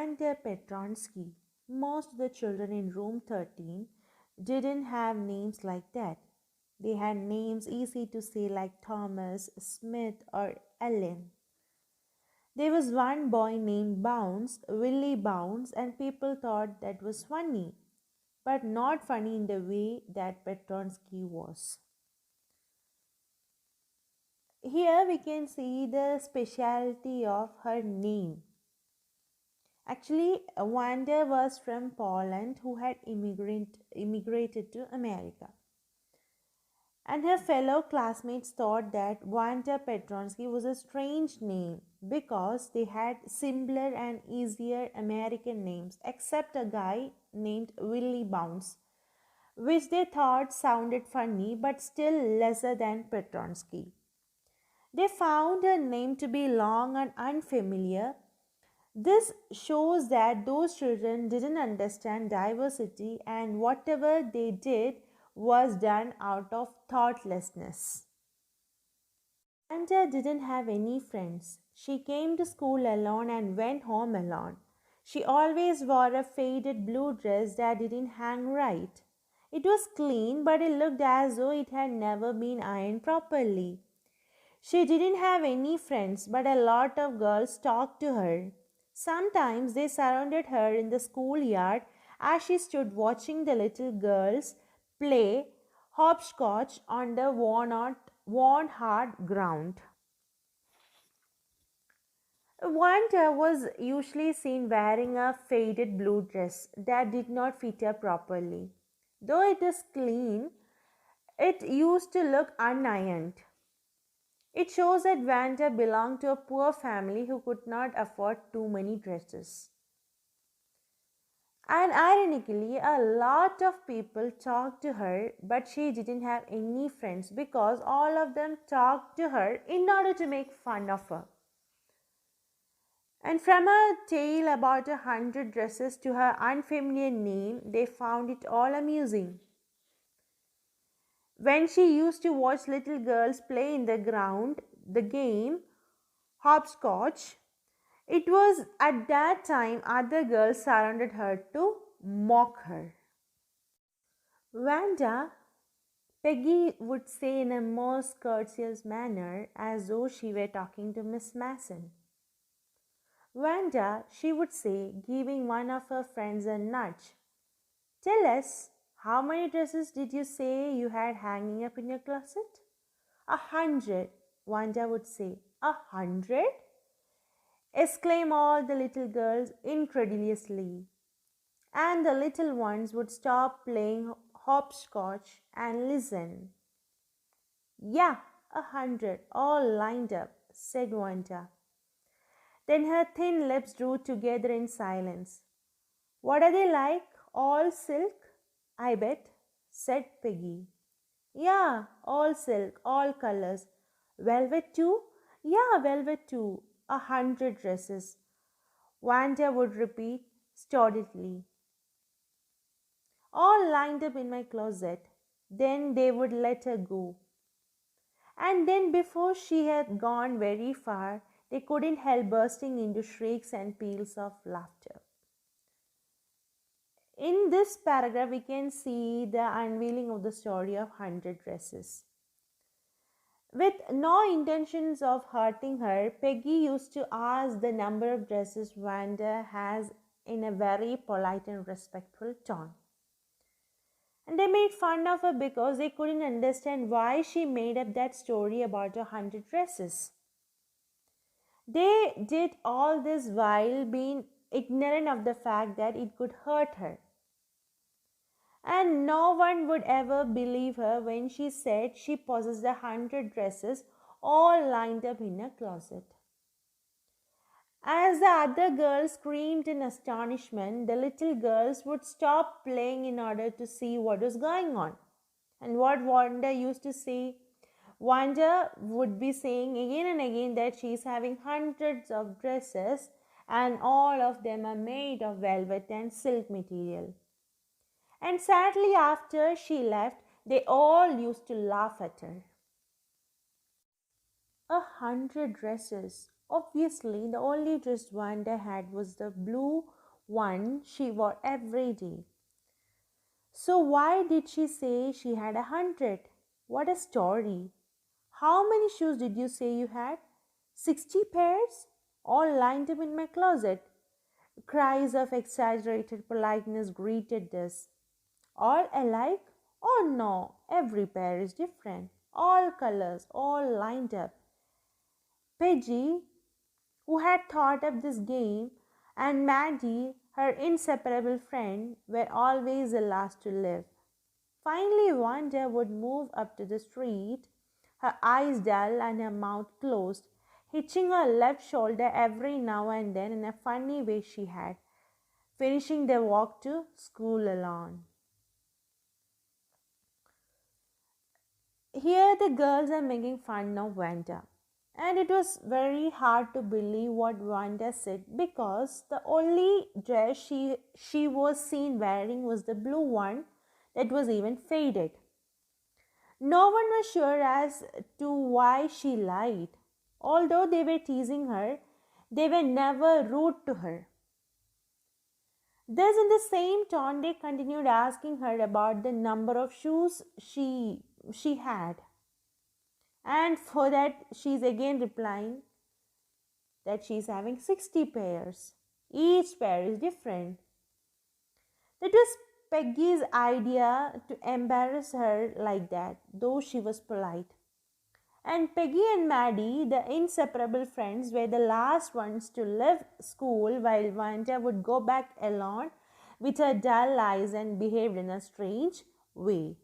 Wanda Petronsky. Most of the children in room 13 didn't have names like that. They had names easy to say like Thomas, Smith, or Ellen. There was one boy named Bounce, Willie Bounce, and people thought that was funny, but not funny in the way that Petronsky was. Here we can see the specialty of her name. Actually, Wanda was from Poland who had immigrated to America. And her fellow classmates thought that Wanda Petronsky was a strange name because they had simpler and easier American names, except a guy named Willie Bounce, which they thought sounded funny but still lesser than Petronsky. They found her name to be long and unfamiliar. This shows that those children didn't understand diversity and whatever they did was done out of thoughtlessness. Santa didn't have any friends. She came to school alone and went home alone. She always wore a faded blue dress that didn't hang right. It was clean, but it looked as though it had never been ironed properly. She didn't have any friends, but a lot of girls talked to her. Sometimes they surrounded her in the schoolyard as she stood watching the little girls play hopscotch on the worn hard ground. Wanda was usually seen wearing a faded blue dress that did not fit her properly. Though it is clean, it used to look unironed. It shows that Wanda belonged to a poor family who could not afford too many dresses. And ironically, a lot of people talked to her, but she didn't have any friends because all of them talked to her in order to make fun of her. And from her tale about 100 dresses to her unfamiliar name, they found it all amusing. When she used to watch little girls play in the ground, the game, hopscotch, it was at that time other girls surrounded her to mock her. Wanda, Peggy would say in a most courteous manner as though she were talking to Miss Mason. Wanda, she would say, giving one of her friends a nudge. Tell us, how many dresses did you say you had hanging up in your closet? 100, Wanda would say. 100? Exclaim all the little girls incredulously. And the little ones would stop playing hopscotch and listen. Yeah, 100, all lined up, said Wanda. Then her thin lips drew together in silence. What are they like? All silk? I bet, said Peggy. Yeah, all silk, all colors. Velvet too? Yeah, velvet too. 100 dresses. Wanda would repeat stolidly. All lined up in my closet. Then they would let her go. And then, before she had gone very far, they couldn't help bursting into shrieks and peals of laughter. In this paragraph, we can see the unveiling of the story of 100 dresses. With no intentions of hurting her, Peggy used to ask the number of dresses Wanda has in a very polite and respectful tone. And they made fun of her because they couldn't understand why she made up that story about 100 dresses. They did all this while being ignorant of the fact that it could hurt her. And no one would ever believe her when she said she possessed 100 dresses all lined up in a closet. As the other girls screamed in astonishment, the little girls would stop playing in order to see what was going on. And what Wanda used to say, Wanda would be saying again and again that she is having hundreds of dresses and all of them are made of velvet and silk material. And sadly, after she left, they all used to laugh at her. 100 dresses. Obviously, the only dress Wanda had was the blue one she wore every day. So, why did she say she had 100? What a story! How many shoes did you say you had? 60 pairs? All lined up in my closet. Cries of exaggerated politeness greeted this. All alike? Oh no, every pair is different. All colors, all lined up. Peggy, who had thought up this game, and Maddie, her inseparable friend, were always the last to leave. Finally, Wanda would move up to the street, her eyes dull and her mouth closed, hitching her left shoulder every now and then in a funny way she had, finishing their walk to school alone. Here the girls are making fun of Wanda. And it was very hard to believe what Wanda said because the only dress she was seen wearing was the blue one that was even faded. No one was sure as to why she lied. Although they were teasing her, they were never rude to her. Thus, in the same tone, they continued asking her about the number of shoes she had. And for that, she's again replying that she's having 60 pairs. Each pair is different. That was Peggy's idea to embarrass her like that, though she was polite. And Peggy and Maddie, the inseparable friends, were the last ones to leave school while Wanda would go back alone with her dull eyes and behaved in a strange way.